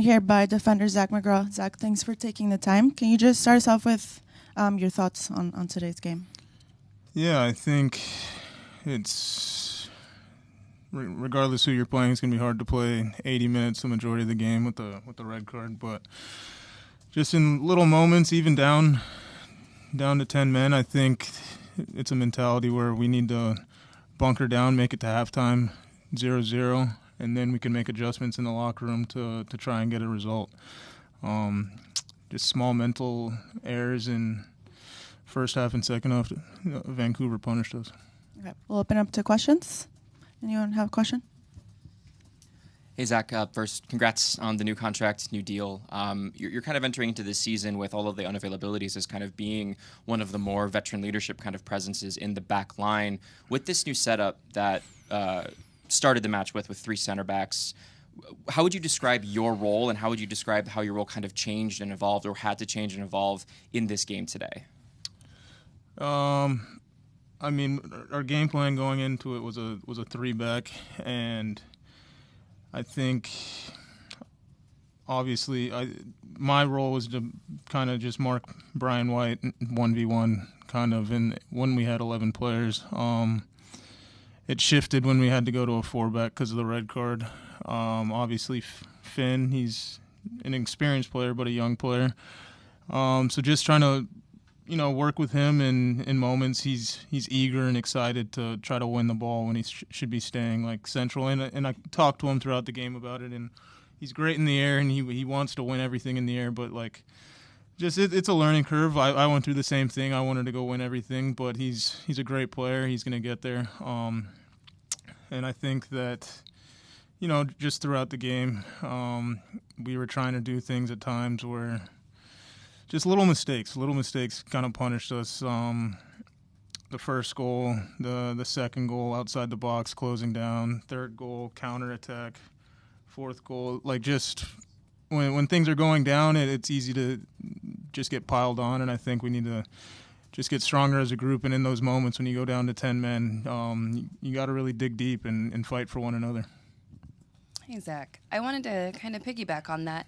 joined here by defender Zac McGraw. Zac, thanks for taking the time. Can you just start us off with your thoughts on today's game? Yeah, I think it's regardless who you're playing, it's gonna be hard to play 80 minutes the majority of the game with the red card. But just in little moments, even down to 10 men, I think it's a mentality where we need to bunker down, make it to halftime 0-0, and then we can make adjustments in the locker room to try and get a result. Just small mental errors in first half and second half, Vancouver punished us. Okay, we'll open up to questions. Anyone have a question? Hey, Zac, first, congrats on the new contract, new deal. You're kind of entering into this season with all of the unavailabilities as kind of being one of the more veteran leadership kind of presences in the back line. With this new setup that started the match with three center backs, how would you describe your role, and how would you describe how your role kind of changed and evolved, or had to change and evolve in this game today? I mean, our game plan going into it was a three-back, and I think obviously my role was to kind of just mark Brian White 1v1 kind of, and when we had 11 players. It shifted when we had to go to a four-back because of the red card. Obviously, Finn, he's an experienced player but a young player. So just trying to work with him in moments. He's eager and excited to try to win the ball when he should be staying like central. And I talked to him throughout the game about it, and he's great in the air, and he wants to win everything in the air. But like, just it's a learning curve. I went through the same thing. I wanted to go win everything, but he's a great player. He's going to get there. And I think that just throughout the game, we were trying to do things at times where just little mistakes kind of punished us. The first goal, the second goal outside the box, closing down, third goal, counterattack, fourth goal. Like, just when things are going down, it's easy to just get piled on, and I think we need to just get stronger as a group. And in those moments when you go down to 10 men, you got to really dig deep and fight for one another. Hey, Zac. I wanted to kind of piggyback on that.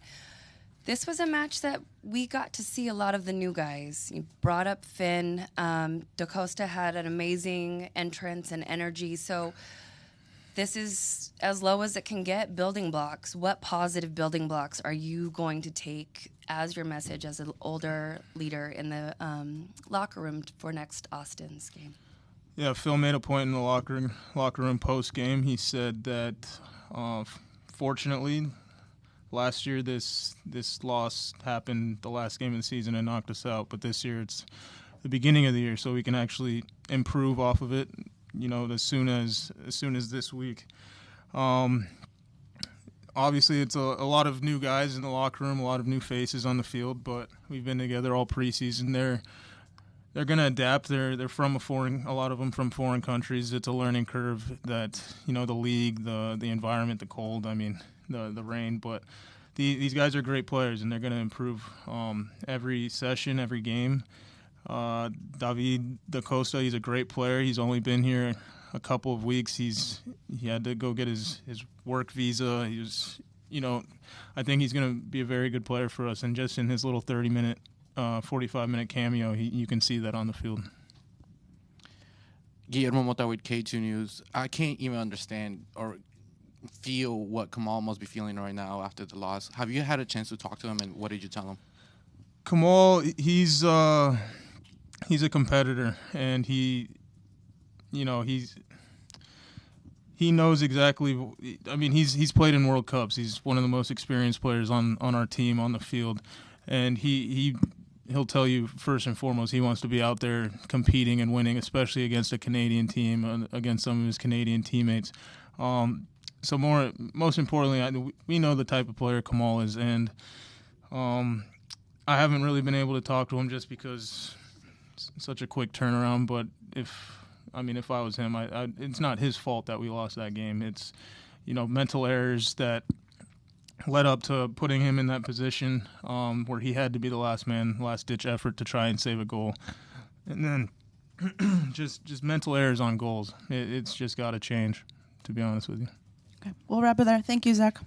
This was a match that we got to see a lot of the new guys. You brought up Finn. DaCosta had an amazing entrance and energy. So this is as low as it can get, building blocks. What positive building blocks are you going to take as your message as an older leader in the locker room for next Austin's game? Yeah, Phil made a point in the locker room post-game. He said that fortunately, last year, this loss happened the last game of the season and knocked us out. But this year, it's the beginning of the year, so we can actually improve off of it. As soon as this week. Obviously, it's a lot of new guys in the locker room, a lot of new faces on the field. But we've been together all preseason. They're going to adapt. They're from a lot of them from foreign countries. It's a learning curve that the league, the environment, the cold. I mean, the rain, but these guys are great players, and they're going to improve every session, every game. David DaCosta, he's a great player. He's only been here a couple of weeks. He had to go get his work visa. He was, I think he's going to be a very good player for us. And just in his little 30-minute, 45-minute cameo, you can see that on the field. Guillermo Mota with K2 News. I can't even understand or feel what Kamal must be feeling right now after the loss. Have you had a chance to talk to him, and what did you tell him? Kamal, he's a competitor, and he knows exactly. I mean, he's played in World Cups. He's one of the most experienced players on our team on the field, and he'll tell you first and foremost he wants to be out there competing and winning, especially against a Canadian team, against some of his Canadian teammates. So most importantly, we know the type of player Kamal is, and I haven't really been able to talk to him just because it's such a quick turnaround. But if I was him, it's not his fault that we lost that game. It's mental errors that led up to putting him in that position where he had to be the last man, last-ditch effort to try and save a goal. And then just mental errors on goals. It's just got to change, to be honest with you. Okay, we'll wrap it there. Thank you, Zac.